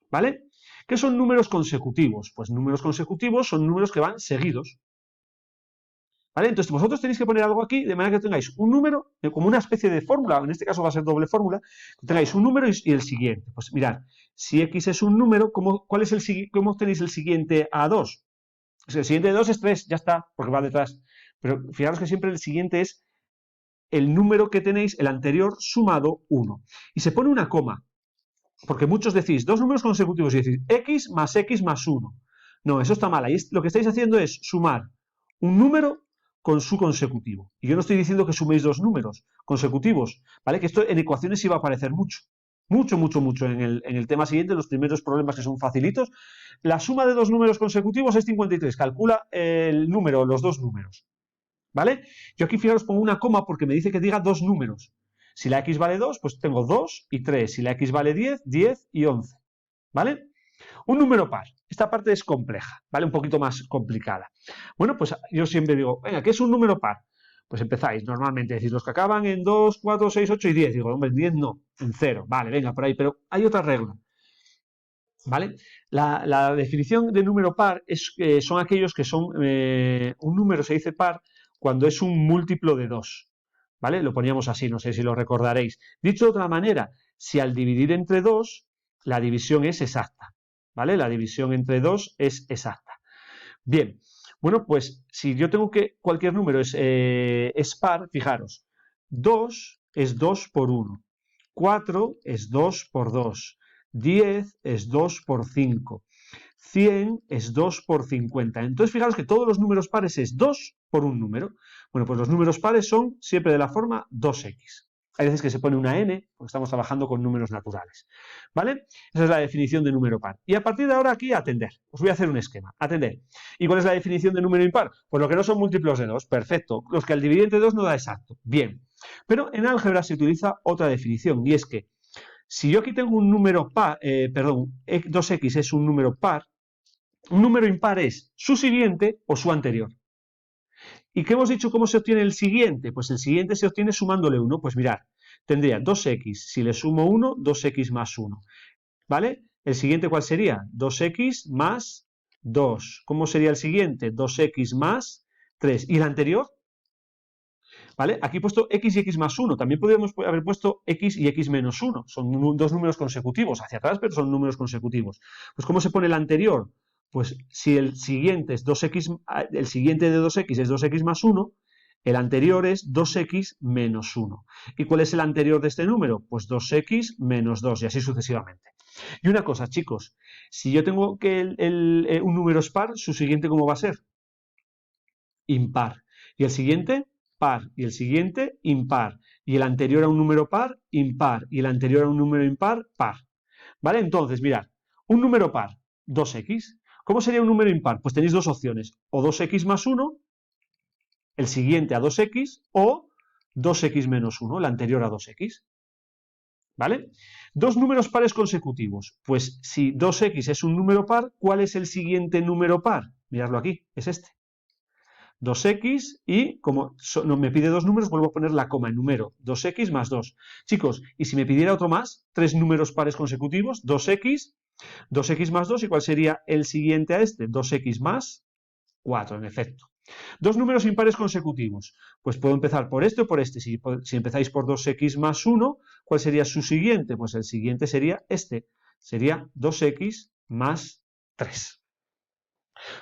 S1: ¿Vale? ¿Qué son números consecutivos? Pues números consecutivos son números que van seguidos. ¿Vale? Entonces vosotros tenéis que poner algo aquí de manera que tengáis un número, como una especie de fórmula, en este caso va a ser doble fórmula, que tengáis un número y el siguiente. Pues mirad, si X es un número, ¿cómo tenéis el siguiente a 2? El siguiente de 2 es 3, ya está, porque va detrás. Pero fijaros que siempre el siguiente es el número que tenéis, el anterior, sumado 1. Y se pone una coma, porque muchos decís dos números consecutivos y decís X más 1. No, eso está mal. Ahí lo que estáis haciendo es sumar un número con su consecutivo. Y yo no estoy diciendo que suméis dos números consecutivos, ¿vale? Que esto en ecuaciones sí va a aparecer mucho. Mucho. En el tema siguiente, los primeros problemas que son facilitos, la suma de dos números consecutivos es 53. Calcula el número, los dos números. ¿Vale? Yo aquí, fijaros, pongo una coma porque me dice que diga dos números. Si la X vale 2, pues tengo 2 y 3. Si la X vale 10, 10 y 11. ¿Vale? Un número par. Esta parte es compleja, ¿vale? Un poquito más complicada. Bueno, pues yo siempre digo, venga, ¿qué es un número par? Pues empezáis normalmente, decís los que acaban en 2, 4, 6, 8 y 10. Digo, hombre, en 10 no, en 0. Vale, venga, por ahí. Pero hay otra regla, ¿vale? La definición de número par son aquellos que son, un número se dice par cuando es un múltiplo de 2, ¿vale? Lo poníamos así, no sé si lo recordaréis. Dicho de otra manera, si al dividir entre 2, la división es exacta, ¿vale? La división entre 2 es exacta. Bien, bueno, pues si yo tengo que cualquier número es par, fijaros, 2 es 2 por 1, 4 es 2 por 2, 10 es 2 por 5, 100 es 2 por 50. Entonces, fijaros que todos los números pares es 2 por un número. Bueno, pues los números pares son siempre de la forma 2x. Hay veces que se pone una n, porque estamos trabajando con números naturales. ¿Vale? Esa es la definición de número par. Y a partir de ahora aquí, atender. Os voy a hacer un esquema. Atender. ¿Y cuál es la definición de número impar? Pues lo que no son múltiplos de 2. Perfecto. Los que al dividir entre 2 no da exacto. Bien. Pero en álgebra se utiliza otra definición, y es que Si yo aquí tengo un número par, perdón, 2x es un número par, un número impar es su siguiente o su anterior. ¿Y qué hemos dicho cómo se obtiene el siguiente? Pues el siguiente se obtiene sumándole 1. Pues mirad, tendría 2x, si le sumo 1, 2x más 1. ¿Vale? ¿El siguiente cuál sería? 2x más 2. ¿Cómo sería el siguiente? 2x más 3. ¿Y el anterior? ¿Vale? Aquí he puesto x y x más 1. También podríamos haber puesto x y x menos 1. Son dos números consecutivos, hacia atrás, pero son números consecutivos. Pues ¿cómo se pone el anterior? Pues si el siguiente es 2x, el siguiente de 2x es 2x más 1, el anterior es 2x menos 1. ¿Y cuál es el anterior de este número? Pues 2x menos 2 y así sucesivamente. Y una cosa, chicos, si yo tengo que un número es par, su siguiente ¿cómo va a ser? Impar. Y el siguiente, par. Y el siguiente, impar. Y el anterior a un número par, impar. Y el anterior a un número impar, par. ¿Vale? Entonces, mirad, un número par, 2x. ¿Cómo sería un número impar? Pues tenéis dos opciones. O 2x más 1, el siguiente a 2x, o 2x menos 1, el anterior a 2x. ¿Vale? Dos números pares consecutivos. Pues si 2x es un número par, ¿cuál es el siguiente número par? Miradlo aquí, es este. 2x y como no me pide dos números, vuelvo a poner la coma en número. 2x más 2. Chicos, y si me pidiera otro más, tres números pares consecutivos, 2x, 2x más 2, ¿y cuál sería el siguiente a este? 2x más 4, en efecto. Dos números impares consecutivos. Pues puedo empezar por este o por este. Si empezáis por 2x más 1, ¿cuál sería su siguiente? Pues el siguiente sería este. Sería 2x más 3.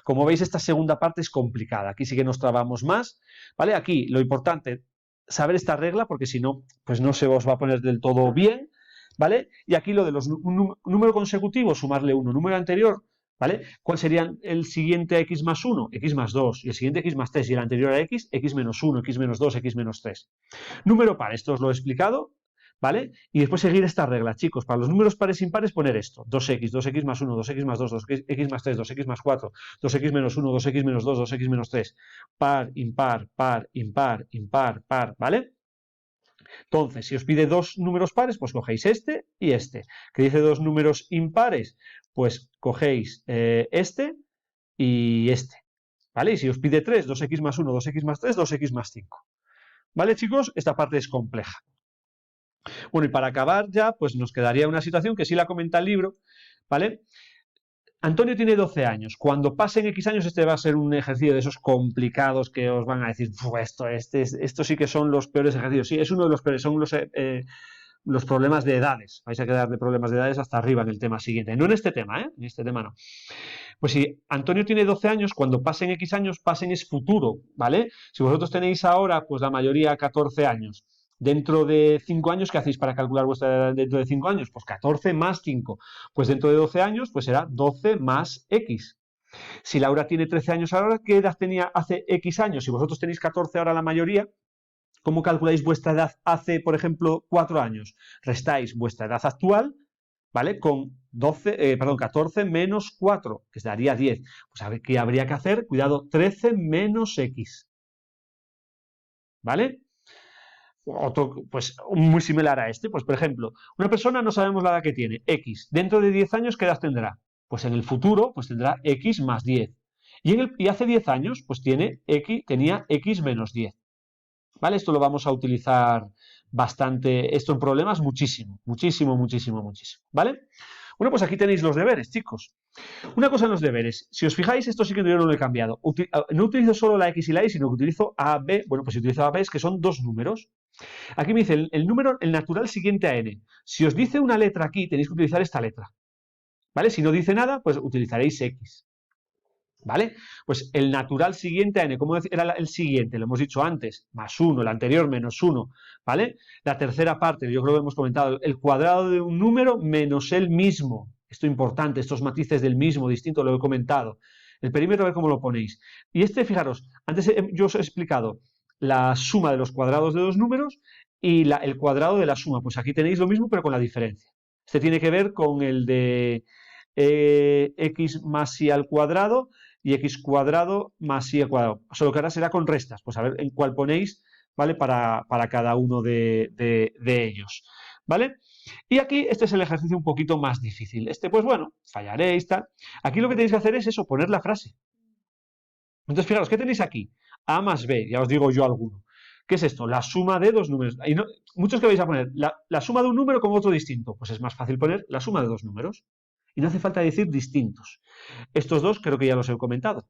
S1: Como veis, esta segunda parte es complicada. Aquí sí que nos trabamos más. ¿Vale? Aquí lo importante, saber esta regla, porque si no, pues no se os va a poner del todo bien. ¿Vale? Y aquí lo de los número consecutivo, sumarle uno. Número anterior, ¿vale? ¿Cuál sería el siguiente a x más 1? X más 2. Y el siguiente x más 3. Y el anterior a x, x menos 1, x menos 2, x menos 3. Número par, esto os lo he explicado. ¿Vale? Y después seguir esta regla, chicos. Para los números pares e impares poner esto. 2x, 2x más 1, 2x más 2, 2x más 3, 2x más 4, 2x menos 1, 2x menos 2, 2x menos 3. Par, impar, par, impar, impar, par, ¿vale? Entonces, si os pide dos números pares, pues cogéis este y este. Que dice dos números impares, pues cogéis este y este. ¿Vale? Y si os pide 3, 2x más 1, 2x más 3, 2x más 5. ¿Vale, chicos? Esta parte es compleja. Bueno, y para acabar ya, pues nos quedaría una situación que sí la comenta el libro, ¿vale? Antonio tiene 12 años. Cuando pasen X años, este va a ser un ejercicio de esos complicados que os van a decir, esto sí que son los peores ejercicios. Sí, es uno de los peores, son los problemas de edades. Vais a quedar de problemas de edades hasta arriba en el tema siguiente. No en este tema, ¿eh? En este tema no. Pues si Antonio tiene 12 años, cuando pasen X años, pasen es futuro, ¿vale? Si vosotros tenéis ahora, pues la mayoría 14 años. Dentro de 5 años, ¿qué hacéis para calcular vuestra edad dentro de 5 años? Pues 14 más 5. Pues dentro de 12 años, pues será 12 más X. Si Laura tiene 13 años ahora, ¿qué edad tenía hace X años? Si vosotros tenéis 14 ahora la mayoría, ¿cómo calculáis vuestra edad hace, por ejemplo, 4 años? Restáis vuestra edad actual, ¿vale? Con 14 menos 4, que os daría 10. Pues ¿qué habría que hacer? Cuidado, 13 menos X. ¿Vale? Otro, pues muy similar a este, pues por ejemplo, una persona no sabemos la edad que tiene, X, dentro de 10 años, ¿qué edad tendrá? Pues en el futuro, pues tendrá X más 10. Y hace 10 años, pues tenía X menos 10. ¿Vale? Esto lo vamos a utilizar bastante, esto en problemas muchísimo, muchísimo, muchísimo, muchísimo. ¿Vale? Bueno, pues aquí tenéis los deberes, chicos. Una cosa en los deberes. Si os fijáis, esto sí que yo no lo he cambiado. No utilizo solo la X y la Y, sino que utilizo A, B. Bueno, pues si utilizo A, B es que son dos números. Aquí me dice el número, el natural siguiente a n. Si os dice una letra aquí, tenéis que utilizar esta letra. ¿Vale? Si no dice nada, pues utilizaréis X. ¿Vale? Pues el natural siguiente a n, ¿cómo era el siguiente? Lo hemos dicho antes, más 1, el anterior menos 1, ¿vale? La tercera parte, yo creo que hemos comentado, el cuadrado de un número menos el mismo. Esto es importante, estos matices del mismo, distinto, lo he comentado. El perímetro, a ver cómo lo ponéis. Y este, fijaros, antes yo os he explicado la suma de los cuadrados de dos números y el cuadrado de la suma. Pues aquí tenéis lo mismo, pero con la diferencia. Este tiene que ver con el de x más y al cuadrado y x cuadrado más y al cuadrado. Solo que ahora será con restas. Pues a ver en cuál ponéis, ¿vale? Para cada uno de ellos. ¿vale? Y aquí este es el ejercicio un poquito más difícil. Este, pues bueno, fallaréis, tal. Aquí lo que tenéis que hacer es eso, poner la frase. Entonces, fijaros, ¿qué tenéis aquí? A más B, ya os digo yo alguno. ¿Qué es esto? La suma de dos números. Y no, muchos que vais a poner la suma de un número con otro distinto. Pues es más fácil poner la suma de dos números. Y no hace falta decir distintos. Estos dos creo que ya los he comentado.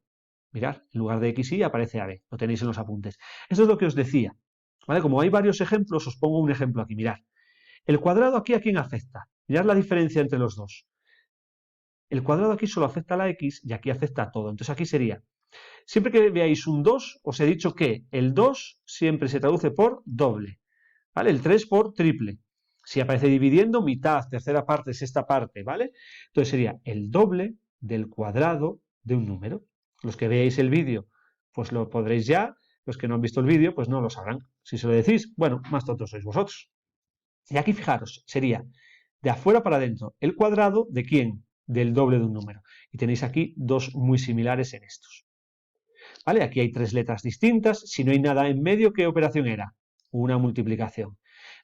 S1: Mirad, en lugar de X y aparece AB. Lo tenéis en los apuntes. Esto es lo que os decía. ¿Vale? Como hay varios ejemplos, os pongo un ejemplo aquí. Mirad. El cuadrado aquí, ¿a quién afecta? Mirad la diferencia entre los dos. El cuadrado aquí solo afecta a la X y aquí afecta a todo. Entonces aquí sería, siempre que veáis un 2, os he dicho que el 2 siempre se traduce por doble. ¿Vale? El 3 por triple. Si aparece dividiendo, mitad, tercera parte, sexta parte, ¿vale? Entonces sería el doble del cuadrado de un número. Los que veáis el vídeo, pues lo podréis ya. Los que no han visto el vídeo, pues no lo sabrán. Si se lo decís, bueno, más tontos sois vosotros. Y aquí fijaros, sería de afuera para adentro. ¿El cuadrado de quién? Del doble de un número. Y tenéis aquí dos muy similares en estos. ¿Vale? Aquí hay tres letras distintas. Si no hay nada en medio, ¿qué operación era? Una multiplicación.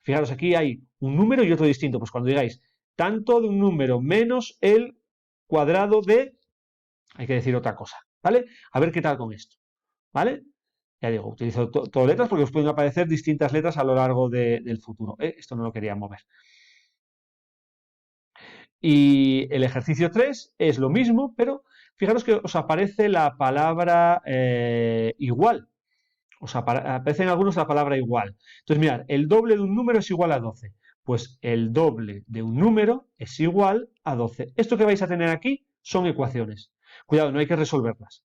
S1: Fijaros, aquí hay un número y otro distinto. Pues cuando digáis tanto de un número menos el cuadrado de... Hay que decir otra cosa. ¿Vale? A ver qué tal con esto. ¿Vale? Ya digo, utilizo todo letras porque os pueden aparecer distintas letras a lo largo del futuro. Esto no lo quería mover. Y el ejercicio 3 es lo mismo, pero fijaros que os aparece la palabra igual. Os aparece en algunos la palabra igual. Entonces, mirad, el doble de un número es igual a 12. Pues el doble de un número es igual a 12. Esto que vais a tener aquí son ecuaciones. Cuidado, no hay que resolverlas.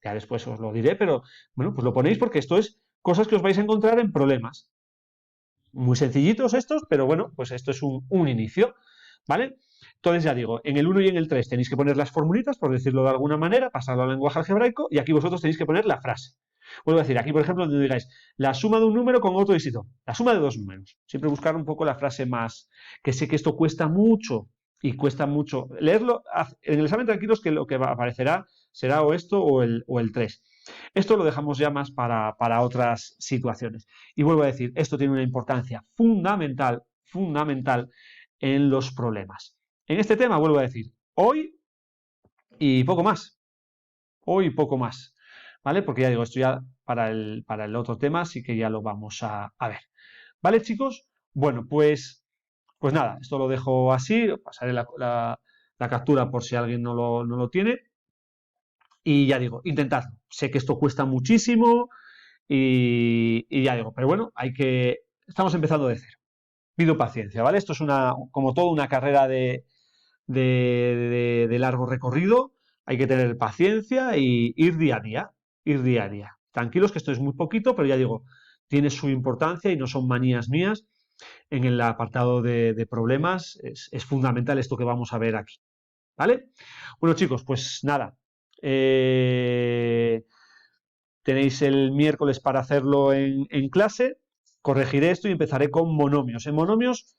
S1: Ya después os lo diré, pero bueno, pues lo ponéis porque esto es cosas que os vais a encontrar en problemas. Muy sencillitos estos, pero bueno, pues esto es un inicio, ¿vale? Entonces ya digo, en el 1 y en el 3 tenéis que poner las formulitas, por decirlo de alguna manera, pasarlo al lenguaje algebraico, y aquí vosotros tenéis que poner la frase. Vuelvo a decir, aquí por ejemplo, donde digáis la suma de un número con otro dígito, la suma de dos números. Siempre buscar un poco la frase más, que sé que esto cuesta mucho, y cuesta mucho leerlo. En el examen tranquilos que lo que aparecerá será o esto o el 3. Esto lo dejamos ya más para otras situaciones. Y vuelvo a decir, esto tiene una importancia fundamental, fundamental en los problemas. En este tema, vuelvo a decir, hoy y poco más. Hoy y poco más. ¿Vale? Porque ya digo, esto ya para el otro tema sí que ya lo vamos a ver. ¿Vale, chicos? Bueno, pues nada, esto lo dejo así. Pasaré la captura por si alguien no lo tiene. Y ya digo, intentadlo. Sé que esto cuesta muchísimo y ya digo, pero bueno, estamos empezando de cero. Pido paciencia, ¿vale? Esto es como todo, una carrera de largo recorrido. Hay que tener paciencia y ir día a día, ir día a día. Tranquilos que esto es muy poquito, pero ya digo, tiene su importancia y no son manías mías. En el apartado de problemas es fundamental esto que vamos a ver aquí. ¿Vale? Bueno, chicos, pues nada. Tenéis el miércoles para hacerlo en clase. Corregiré esto y empezaré con monomios. En monomios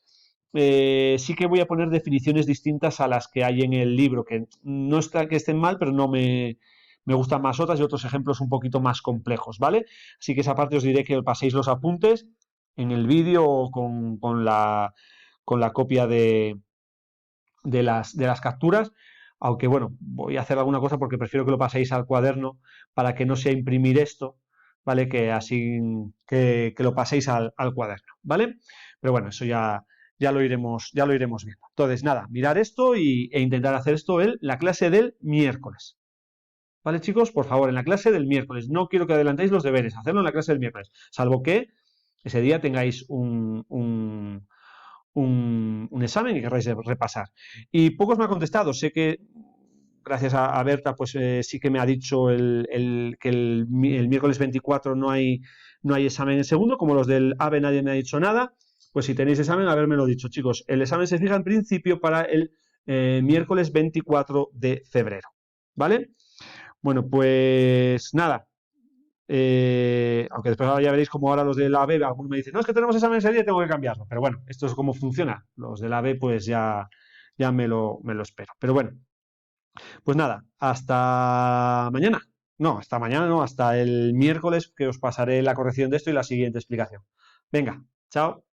S1: sí que voy a poner definiciones distintas a las que hay en el libro, que no está que estén mal, pero no me gustan más otras y otros ejemplos un poquito más complejos, ¿vale? Así que esa parte os diré que paséis los apuntes en el vídeo o con la copia de las capturas, aunque bueno, voy a hacer alguna cosa porque prefiero que lo paséis al cuaderno para que no sea imprimir esto, ¿vale? Que así que lo paséis al cuaderno, ¿vale? Pero bueno, eso ya lo iremos viendo. Entonces, nada, mirar esto e intentar hacer esto en la clase del miércoles. ¿Vale, chicos? Por favor, en la clase del miércoles. No quiero que adelantéis los deberes, hacerlo en la clase del miércoles, salvo que ese día tengáis un examen que querráis repasar. Y pocos me han contestado. Sé que gracias a Berta, pues sí que me ha dicho que el miércoles 24 no hay examen en segundo, como los del AVE nadie me ha dicho nada. Pues si tenéis examen, habérmelo dicho, chicos. El examen se fija en principio para el miércoles 24 de febrero. ¿Vale? Bueno, pues nada. Aunque después ya veréis como ahora los de la AB, algunos me dicen, no, es que tenemos examen ese día y tengo que cambiarlo. Pero bueno, esto es cómo funciona. Los de la AB pues ya me lo espero. Pero bueno, pues nada, hasta mañana. No, hasta mañana no, hasta el miércoles que os pasaré la corrección de esto y la siguiente explicación. Venga, chao.